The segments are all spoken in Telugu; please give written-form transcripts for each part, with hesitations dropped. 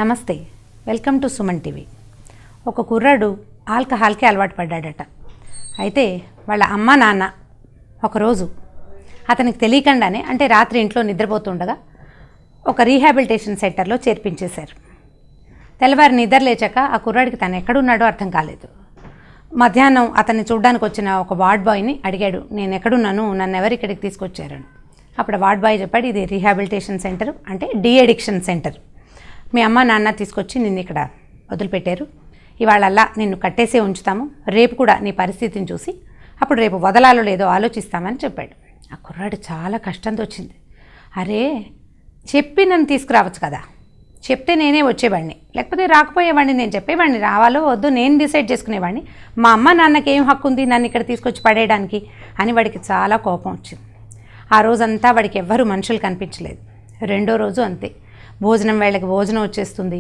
నమస్తే, వెల్కమ్ టు సుమన్ టీవీ. ఒక కుర్రాడు ఆల్కహాల్కి అలవాటు పడ్డాడట. అయితే వాళ్ళ అమ్మ నాన్న ఒకరోజు అతనికి తెలియకుండానే, అంటే రాత్రి ఇంట్లో నిద్రపోతుండగా ఒక రీహాబిలిటేషన్ సెంటర్లో చేర్పించేశారు. తెల్లవారి నిద్ర లేచాక ఆ కుర్రాడికి తను ఎక్కడున్నాడో అర్థం కాలేదు. మధ్యాహ్నం అతన్ని చూడ్డానికి వచ్చిన ఒక వార్డ్ బాయ్ని అడిగాడు, నేను ఎక్కడున్నాను, నన్ను ఎవరు ఇక్కడికి తీసుకొచ్చారని. అప్పుడు వార్డ్ బాయ్ చెప్పాడు, ఇది రీహాబిలిటేషన్ సెంటర్, అంటే డీ అడిక్షన్ సెంటర్. మీ అమ్మ నాన్న తీసుకొచ్చి నిన్ను ఇక్కడ వదిలిపెట్టారు. ఇవాళల్లా నిన్ను కట్టేసే ఉంచుతాము. రేపు కూడా నీ పరిస్థితిని చూసి అప్పుడు రేపు వదలాలో లేదో ఆలోచిస్తామని చెప్పాడు. ఆ కుర్రాడు చాలా కష్టంతో వచ్చింది. అరే, చెప్పి నన్ను తీసుకురావచ్చు కదా, చెప్తే నేనే వచ్చేవాడిని, లేకపోతే రాకపోయేవాడిని. నేను చెప్పేవాడిని, రావాలో వద్దు నేను డిసైడ్ చేసుకునేవాడిని. మా అమ్మ నాన్నకి ఏం హక్కు ఉంది నన్ను ఇక్కడ తీసుకొచ్చి పడేయడానికి అని వాడికి చాలా కోపం వచ్చింది. ఆ రోజంతా వాడికి ఎవ్వరూ మనుషులు కనిపించలేదు. రెండో రోజు అంతే. భోజనం వేళకి భోజనం వచ్చేస్తుంది,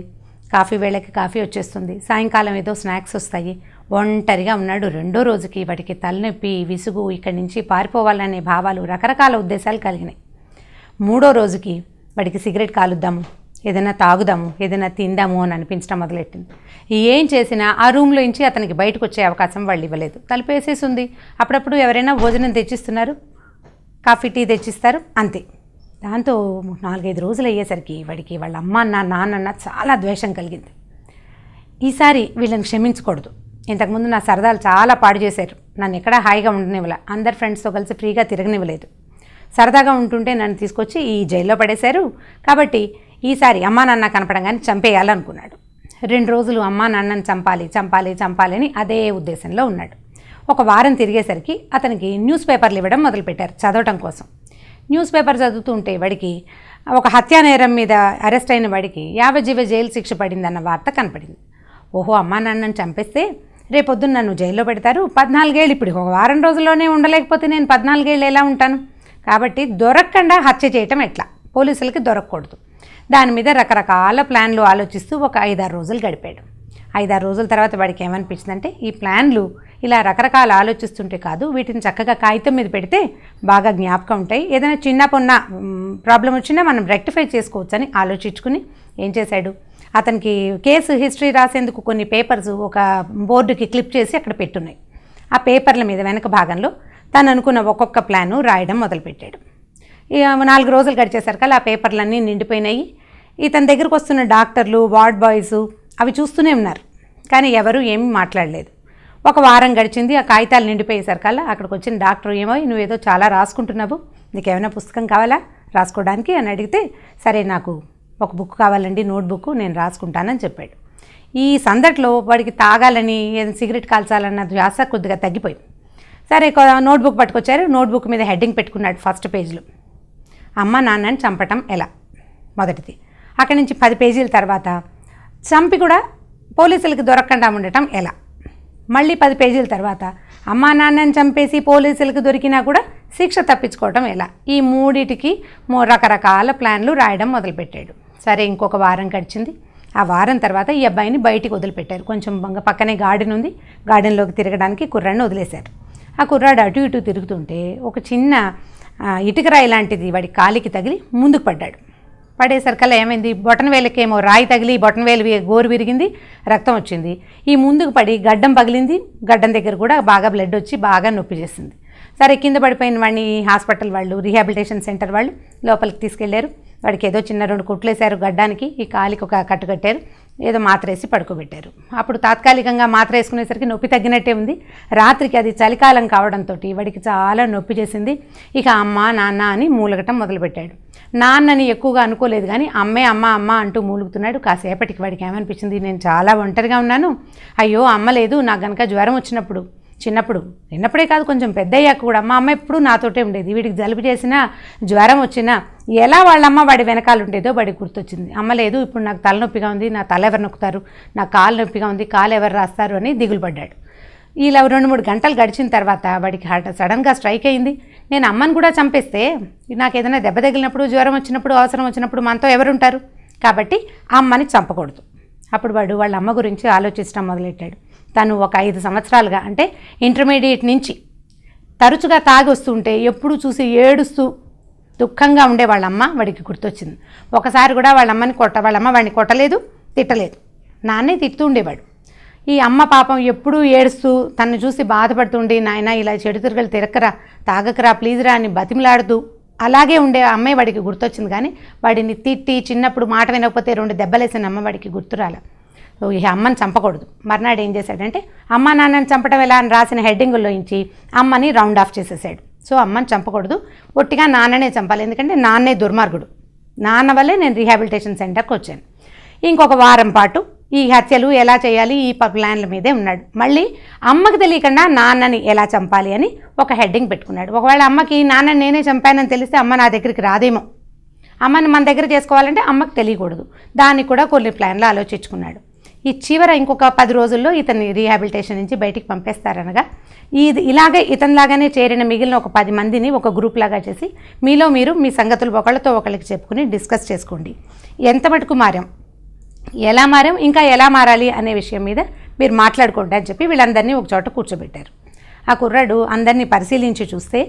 కాఫీ వేళకి కాఫీ వచ్చేస్తుంది, సాయంకాలం ఏదో స్నాక్స్ వస్తాయి. ఒంటరిగా ఉన్నాడు. రెండో రోజుకి వాడికి తలనొప్పి, విసుగు, ఇక్కడి నుంచి పారిపోవాలనే భావాలు, రకరకాల ఉద్దేశాలు కలిగినాయి. మూడో రోజుకి వాడికి సిగరెట్ కాలుద్దాము, ఏదైనా తాగుదాము, ఏదైనా తిందాము అని అనిపించడం మొదలెట్టింది. ఏం చేసినా ఆ రూమ్లో నుంచి అతనికి బయటకు వచ్చే అవకాశం వాళ్ళు ఇవ్వలేదు. తలుపేసేసి ఉంది. అప్పుడప్పుడు ఎవరైనా భోజనం తెచ్చిస్తున్నారు, కాఫీ టీ తెచ్చిస్తారు, అంతే. దాంతో 4-5 రోజులు అయ్యేసరికి వాడికి వాళ్ళ అమ్మ నాన్న చాలా ద్వేషం కలిగింది. ఈసారి వీళ్ళని క్షమించకూడదు. ఇంతకుముందు నా సరదాలు చాలా పాడు చేశారు, నన్ను ఎక్కడా హాయిగా ఉండనివ్వలే, అందరు ఫ్రెండ్స్తో కలిసి ఫ్రీగా తిరగనివ్వలేదు, సరదాగా ఉంటుంటే నన్ను తీసుకొచ్చి ఈ జైల్లో పడేశారు. కాబట్టి ఈసారి అమ్మా నాన్న కనపడంగానే చంపేయాలనుకున్నాడు. 2 రోజులు అమ్మా నాన్నని చంపాలి అని అదే ఉద్దేశంలో ఉన్నాడు. ఒక వారం తిరిగేసరికి అతనికి న్యూస్ పేపర్లు ఇవ్వడం మొదలుపెట్టారు చదవటం కోసం. న్యూస్ పేపర్ చదువుతుంటే వాడికి ఒక హత్యానేరం మీద అరెస్ట్ అయిన వాడికి 50 జీవ జైలు శిక్ష పడిందన్న వార్త కనపడింది. ఓహో, అమ్మా నాన్నని చంపేస్తే రేపొద్దున నన్ను జైల్లో పెడతారు, 14 ఏళ్ళు. ఇప్పుడు ఒక వారం రోజుల్లోనే ఉండలేకపోతే నేను 14 ఏళ్ళు ఎలా ఉంటాను? కాబట్టి దొరకకుండా హత్య చేయటం ఎట్లా, పోలీసులకి దొరకకూడదు. దాని మీద రకరకాల ప్లాన్లు ఆలోచిస్తూ ఒక 5-6 రోజులు గడిపాడు. 5-6 రోజుల తర్వాత వాడికి ఏమనిపించిందంటే, ఈ ప్లాన్లు ఇలా రకరకాల ఆలోచిస్తుంటే కాదు, వీటిని చక్కగా కాగితం మీద పెడితే బాగా జ్ఞాపకం ఉంటాయి, ఏదైనా చిన్న పొన్న ప్రాబ్లం వచ్చినా మనం రెక్టిఫై చేసుకోవచ్చు అని ఆలోచించుకుని ఏం చేశాడు, అతనికి కేసు హిస్టరీ రాసేందుకు కొన్ని పేపర్స్ ఒక బోర్డుకి క్లిప్ చేసి అక్కడ పెట్టున్నాయి. ఆ పేపర్ల మీద వెనక భాగంలో తను అనుకున్న ఒక్కొక్క ప్లాను రాయడం మొదలుపెట్టాడు. 4 రోజులు గడిచేసరికి ఆ పేపర్లన్నీ నిండిపోయినాయి. ఇతని దగ్గరకు వస్తున్న డాక్టర్లు, వార్డ్ బాయ్స్ అవి చూస్తూనే ఉన్నారు, కానీ ఎవరు ఏమీ మాట్లాడలేదు. ఒక వారం గడిచింది. ఆ కాగితాలు నిండిపోయేసరికల్లా అక్కడికి వచ్చిన డాక్టర్, ఏమో నువ్వేదో చాలా రాసుకుంటున్నావు, నీకేమైనా పుస్తకం కావాలా రాసుకోవడానికి అని అడిగితే, సరే నాకు ఒక బుక్ కావాలండి, నోట్ బుక్, నేను రాసుకుంటానని చెప్పాడు. ఈ సందట్లో వాడికి తాగాలని, సిగరెట్ కాల్చాలన్న ధ్యాస కొద్దిగా తగ్గిపోయింది. సరే నోట్బుక్ పట్టుకొచ్చారు. నోట్బుక్ మీద హెడ్డింగ్ పెట్టుకున్నాడు ఫస్ట్ పేజ్లో, అమ్మ నాన్నని చంపటం ఎలా, మొదటిది. అక్కడి నుంచి 10 పేజీల తర్వాత చంపి కూడా పోలీసులకి దొరకకుండా ఉండటం ఎలా, మళ్ళీ 10 పేజీల తర్వాత అమ్మా నాన్నని చంపేసి పోలీసులకు దొరికినా కూడా శిక్ష తప్పించుకోవటం ఎలా. ఈ మూడిటికి రకరకాల ప్లాన్లు రాయడం మొదలుపెట్టాడు. సరే, ఇంకొక వారం గడిచింది. ఆ వారం తర్వాత ఈ అబ్బాయిని బయటికి వదిలిపెట్టారు. కొంచెం పక్కనే గార్డెన్ ఉంది, గార్డెన్లోకి తిరగడానికి కుర్రాడిని వదిలేశారు. ఆ కుర్రాడు అటు ఇటు తిరుగుతుంటే ఒక చిన్న ఇటుకరాయి లాంటిది వాడి కాలికి తగిలి ముందుకు పడ్డాడు. పడేసరికల్లా ఏమైంది, బొటనవేలకేమో రాయి తగిలి బొటనవేలు గోరు విరిగింది, రక్తం వచ్చింది. ఈ ముందుకు పడి గడ్డం పగిలింది, గడ్డం దగ్గర కూడా బాగా బ్లడ్ వచ్చి బాగా నొప్పి చేసింది. సరే, కింద పడిపోయిన వాడిని హాస్పిటల్ వాళ్ళు, రీహాబిలిటేషన్ సెంటర్ వాళ్ళు లోపలికి తీసుకెళ్లారు. వాడికి ఏదో చిన్న 2 కుట్లేశారు గడ్డానికి, ఈ కాలికి ఒక కట్టు కట్టారు, ఏదో మాత్రేసి పడుకోబెట్టారు. అప్పుడు తాత్కాలికంగా మాత్ర వేసుకునేసరికి నొప్పి తగ్గినట్టే ఉంది. రాత్రికి అది చలికాలం కావడంతో వాడికి చాలా నొప్పి చేసింది. ఇక అమ్మ నాన్న అని మూలగటం మొదలుపెట్టాడు. నాన్నని ఎక్కువగా అనుకోలేదు, కానీ అమ్మ అంటూ మూలుగుతున్నాడు. కాసేపటికి వాడికి ఏమనిపించింది, నేను చాలా ఒంటరిగా ఉన్నాను, అయ్యో అమ్మ లేదు, నాకు కనుక జ్వరం వచ్చినప్పుడు, చిన్నప్పుడే కాదు కొంచెం పెద్ద అయ్యాక కూడా మా అమ్మ ఎప్పుడూ నాతోటే ఉండేది, వీడికి జలుబు చేసినా జ్వరం వచ్చినా ఎలా వాళ్ళమ్మ వాడి వెనకాల ఉండేదో వాడికి గుర్తొచ్చింది. అమ్మ లేదు, ఇప్పుడు నాకు తలనొప్పిగా ఉంది, నా తల ఎవరు నొక్కుతారు, నా కాలు నొప్పిగా ఉంది, కాలు ఎవరు రాస్తారు అని దిగులు పడ్డాడు. ఇలా 2-3 గంటలు గడిచిన తర్వాత వాడికి సడన్గా స్ట్రైక్ అయింది, నేను అమ్మని కూడా చంపేస్తే నాకు ఏదైనా దెబ్బ తగిలినప్పుడు, జ్వరం వచ్చినప్పుడు, అవసరం వచ్చినప్పుడు మనతో ఎవరుంటారు, కాబట్టి అమ్మని చంపకూడదు. అప్పుడు వాడు వాళ్ళ అమ్మ గురించి ఆలోచించడం మొదలెట్టాడు. తను ఒక 5 సంవత్సరాలుగా, అంటే ఇంటర్మీడియట్ నుంచి తరచుగా తాగి వస్తుంటే ఎప్పుడు చూసి ఏడుస్తూ దుఃఖంగా ఉండే వాళ్ళమ్మ వాడికి గుర్తొచ్చింది. ఒకసారి కూడా వాళ్ళమ్మ వాడిని కొట్టలేదు, తిట్టలేదు, నాన్నే తిడుతూ ఉండేవాడు. ఈ అమ్మ పాపం ఎప్పుడూ ఏడుస్తూ తను చూసి బాధపడుతుండి, నాయన ఇలా చెడు తిరగలు తిరక్కరా, తాగకరా, ప్లీజ్రా అని బతిమలాడుతూ అలాగే ఉండే అమ్మాయి వాడికి గుర్తొచ్చింది. కానీ వాడిని తిట్టి చిన్నప్పుడు మాట వినకపోతే 2 దెబ్బలేసిన అమ్మ వాడికి గుర్తురాల. ఈ అమ్మని చంపకూడదు. మర్నాడు ఏం చేశాడంటే అమ్మ నాన్నని చంపడం ఎలా అని రాసిన హెడ్డింగుల్లో నుంచి అమ్మని రౌండ్ ఆఫ్ చేసేసాడు. సో అమ్మని చంపకూడదు, ఒట్టిగా నాన్ననే చంపాలి, ఎందుకంటే నాన్నే దుర్మార్గుడు, నాన్న వల్లే నేను రీహాబిలిటేషన్ సెంటర్కి వచ్చాను. ఇంకొక వారం పాటు ఈ హత్యలు ఎలా చేయాలి ఈ ప్లాన్ల మీదే ఉన్నాడు. మళ్ళీ అమ్మకి తెలియకుండా నాన్నని ఎలా చంపాలి అని ఒక హెడ్డింగ్ పెట్టుకున్నాడు. ఒకవేళ అమ్మకి నాన్నని నేనే చంపానని తెలిస్తే అమ్మ నా దగ్గరికి రాదేమో, అమ్మని మన దగ్గర చేసుకోవాలంటే అమ్మకి తెలియకూడదు. దానికి కూడా కొన్ని ప్లాన్లు ఆలోచించుకున్నాడు. ఈ చివర ఇంకొక 10 రోజుల్లో ఇతన్ని రీహాబిలిటేషన్ నుంచి బయటికి పంపేస్తారనగా ఇలాగే ఇతనిలాగానే చేరిన మిగిలిన ఒక 10 మందిని ఒక గ్రూప్ లాగా చేసి మీలో మీరు మీ సంగతులు ఒకళ్ళతో ఒకళ్ళకి చెప్పుకుని డిస్కస్ చేసుకోండి, ఎంత మటుకు మారాం, ఎలా మారాం, ఇంకా ఎలా మారాలి అనే విషయం మీద మీరు మాట్లాడుకోండి అని చెప్పి వీళ్ళందరినీ ఒక చోట కూర్చోబెట్టారు. ఆ కుర్రాడు అందరినీ పరిశీలించి చూస్తే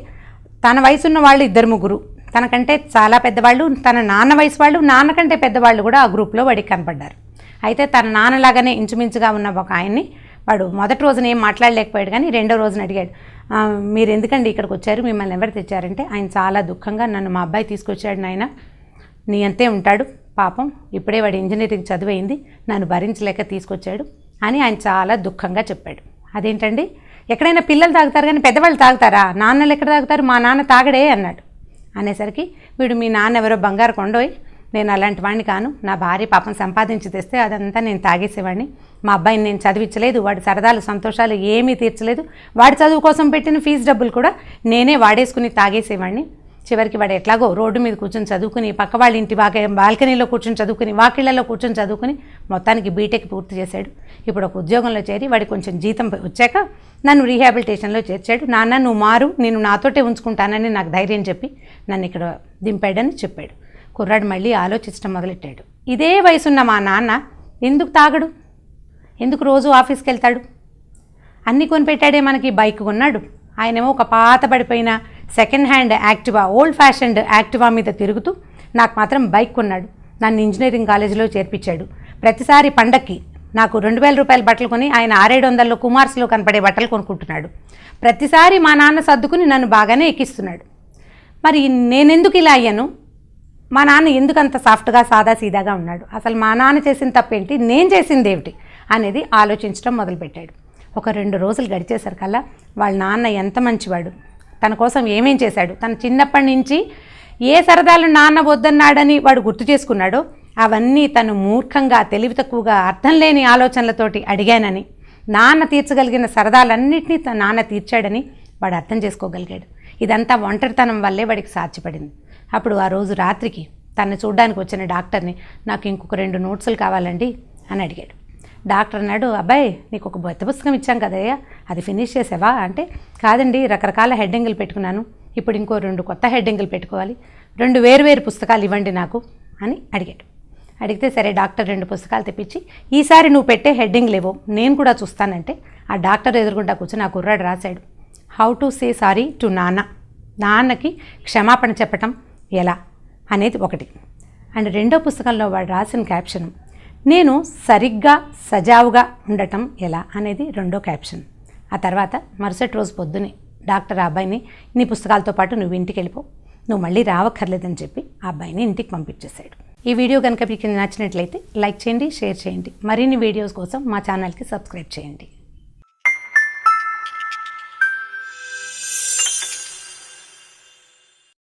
తన వయసున్న వాళ్ళు 2-3, తనకంటే చాలా పెద్దవాళ్ళు, తన నాన్న వయసు వాళ్ళు, నాన్నకంటే పెద్దవాళ్ళు కూడా ఆ గ్రూప్లో వాడికి కనపడ్డారు. అయితే తన నాన్నలాగానే ఇంచుమించుగా ఉన్న ఒక ఆయన్ని వాడు మొదటి రోజున ఏం మాట్లాడలేకపోయాడు. కానీ రెండో రోజున అడిగాడు, మీరు ఎందుకండి ఇక్కడికి వచ్చారు, మిమ్మల్ని ఎవరు తెచ్చారంటే ఆయన చాలా దుఃఖంగా నన్ను మా అబ్బాయి తీసుకొచ్చాడు నాయన, నీ అంతే ఉంటాడు పాపం, ఇప్పుడే వాడు ఇంజనీరింగ్ చదివైంది, నన్ను భరించలేక తీసుకొచ్చాడు అని ఆయన చాలా దుఃఖంగా చెప్పాడు. అదేంటండి, ఎక్కడైనా పిల్లలు తాగుతారు కానీ పెద్దవాళ్ళు తాగుతారా, నాన్నలు ఎక్కడ తాగుతారు, మా నాన్న తాగడే అన్నాడు. అనేసరికి వీడు మీ నాన్న ఎవరో బంగారు కొండోయ్, నేను అలాంటి వాడిని కాను, నా భార్య పాపం సంపాదించి తెస్తే అదంతా నేను తాగేసేవాడిని, మా అబ్బాయిని నేను చదివించలేదు, వాడి సరదాలు సంతోషాలు ఏమీ తీర్చలేదు, వాడి చదువు కోసం పెట్టిన ఫీజు డబ్బులు కూడా నేనే వాడేసుకుని తాగేసేవాడిని, చివరికి వాడు ఎట్లాగో రోడ్డు మీద కూర్చొని చదువుకుని, పక్క వాళ్ళ ఇంటి బాల్కనీలో కూర్చొని చదువుకుని, వాకిళ్లలో కూర్చొని చదువుకుని మొత్తానికి బీటెక్ పూర్తి చేశాడు. ఇప్పుడు ఒక ఉద్యోగంలో చేరి వాడి కొంచెం జీతం వచ్చాక నన్ను రీహాబిలిటేషన్లో చేర్చాడు. నాన్న నువ్వు మారు, నేను నాతోటే ఉంచుకుంటానని నాకు ధైర్యం చెప్పి నన్ను ఇక్కడ దింపాడని చెప్పాడు. కుర్రాడు మళ్ళీ ఆలోచించడం మొదలెట్టాడు. ఇదే వయసున్న మా నాన్న ఎందుకు తాగడు, ఎందుకు రోజు ఆఫీస్కి వెళ్తాడు, అన్నీ కొనిపెట్టాడే మనకి, బైక్ కొన్నాడు, ఆయనేమో ఒక పాత పడిపోయిన second hand Activa, old fashioned Activa మీద తిరుగుతూ నాకు మాత్రం బైక్ కొన్నాడు, నన్ను ఇంజనీరింగ్ కాలేజీలో చేర్పించాడు, ప్రతిసారి పండక్కి నాకు 2000 రూపాయల బట్టలు కొని ఆయన 600-700 కుమార్స్లో కనపడే బట్టలు కొనుక్కుంటున్నాడు, ప్రతిసారి మా నాన్న సర్దుకుని నన్ను బాగానే ఎక్కిస్తున్నాడు. మరి నేనెందుకు ఇలా అయ్యాను, మా నాన్న ఎందుకు అంత సాఫ్ట్గా సాదాసీదాగా ఉన్నాడు, అసలు మా నాన్న చేసిన తప్పేంటి, నేను చేసింది ఏమిటి అనేది ఆలోచించడం మొదలుపెట్టాడు. ఒక 2 రోజులు గడిచేసరికల్లా వాళ్ళ నాన్న ఎంత మంచివాడు, తన కోసం ఏమేం చేశాడు, తన చిన్నప్పటి నుంచి ఏ సరదాలు నాన్న వద్దన్నాడని వాడు గుర్తు చేసుకున్నాడో అవన్నీ తను మూర్ఖంగా, తెలివి తక్కువగా, అర్థం లేని ఆలోచనలతోటి అడిగానని, నాన్న తీర్చగలిగిన సరదాలన్నింటినీ తన నాన్న తీర్చాడని వాడు అర్థం చేసుకోగలిగాడు. ఇదంతా ఒంటరితనం వల్లే వాడికి సాధ్యపడింది. అప్పుడు ఆ రోజు రాత్రికి తను చూడ్డానికి వచ్చిన డాక్టర్ని నాకు ఇంకొక 2 నోట్సులు కావాలండి అని అడిగాడు. డాక్టర్ అన్నాడు, అబ్బాయి నీకు ఒక బొత్త పుస్తకం ఇచ్చాం కదయ్యా, అది ఫినిష్ చేసావా అంటే, కాదండి రకరకాల హెడ్డింగులు పెట్టుకున్నాను, ఇప్పుడు ఇంకో 2 కొత్త హెడ్డింగులు పెట్టుకోవాలి, 2 వేరు పుస్తకాలు ఇవ్వండి నాకు అని అడిగాడు. అడిగితే సరే డాక్టర్ 2 పుస్తకాలు తెప్పించి, ఈసారి నువ్వు పెట్టే హెడ్డింగ్లు ఏవో నేను కూడా చూస్తానంటే ఆ డాక్టర్ ఎదురుగుండా కూర్చొని ఆ కుర్రాడు రాశాడు, how to say sorry to నాన్న, నాన్నకి క్షమాపణ చెప్పటం ఎలా అనేది ఒకటి. అండ్ 2వ పుస్తకంలో వాడు రాసిన క్యాప్షన్, నేను సరిగ్గా సజావుగా ఉండటం ఎలా అనేది 2వ క్యాప్షన్. ఆ తర్వాత మరుసటి రోజు పొద్దునే డాక్టర్ ఆ అబ్బాయిని నీ పుస్తకాలతో పాటు నువ్వు ఇంటికి వెళ్ళిపో, నువ్వు మళ్ళీ రావక్కర్లేదని చెప్పి ఆ అబ్బాయిని ఇంటికి పంపించేశాడు. ఈ వీడియో కనుక మీకు నచ్చినట్లయితే లైక్ చేయండి, షేర్ చేయండి, మరిన్ని వీడియోస్ కోసం మా ఛానల్కి సబ్స్క్రైబ్ చేయండి.